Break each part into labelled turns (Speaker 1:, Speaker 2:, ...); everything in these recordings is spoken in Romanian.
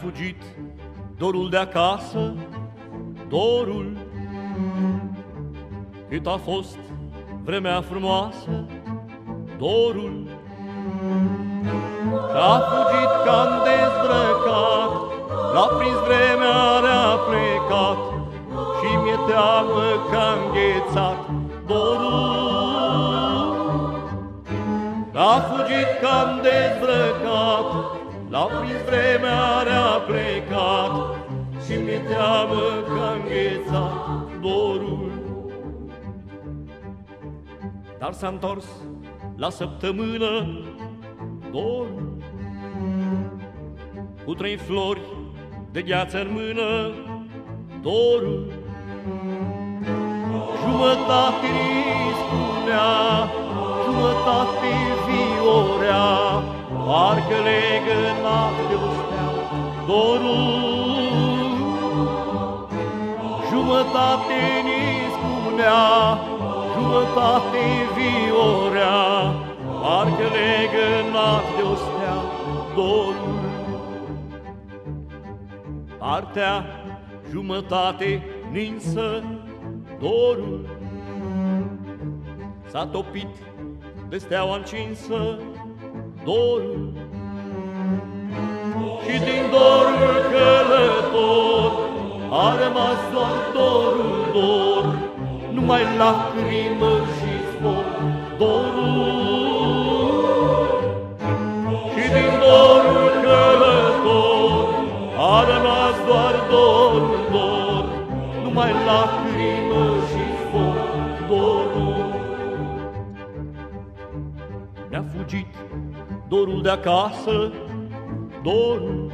Speaker 1: fugit dorul de acasă, dorul. Cât a fost vremea frumoasă, dorul. A fugit că-am dezbrăcat, l-a prins vremea, a plecat, și mi-e teamă că-am înghețat dorul. A fugit că-am dezbrăcat, l-a prins vremea, a plecat, și mi-e teamă că-am înghețat dorul. Dar s-a întors la săptămână dorul, cu 3 flori de gheață în mână, dorul. Jumătate spunea, jumătate viorea, parcă legănat de o stea, dorul. Jumătate ni spunea, jumătate viorea, parcă legănat de o stea, dorul. Partea jumătate ninsă, dorul, s-a topit de steaua încinsă, dorul. Și din dorul călător a rămas doar dorul, dor, numai lacrimă și zbor, dorul. Și din dorul călător a rămas doar dorul, dor, numai lacrimă și zbor, dorul. Ne-a fugit dorul de acasă, dorul.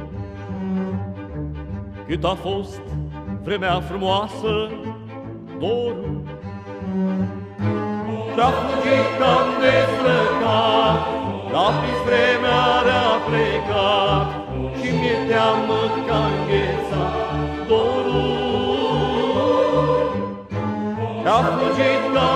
Speaker 1: Cât a fost vremea frumoasă, dorul. Și-a fugit că-am dezbrăcat, l-a prins vremea, a plecat, și mi-e teamă că-a înghețat dorul. Și-a fugit că